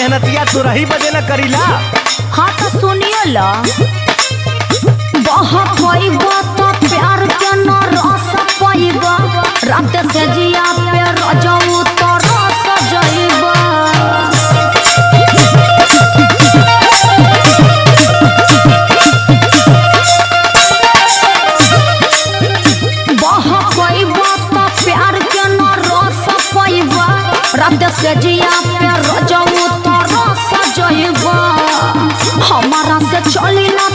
मेहनतिया तो रही बजे न करीला। हाँ तो सुनिए ला बहुत पैबा तो प्यार के न रस पैबा रात से जिया पे रजऊ तो रस जइबा। बहुत पैबा तो प्यार के न रस पैबा रात से जिया पे रजऊ तो रस जइबा। हमारा से चली ना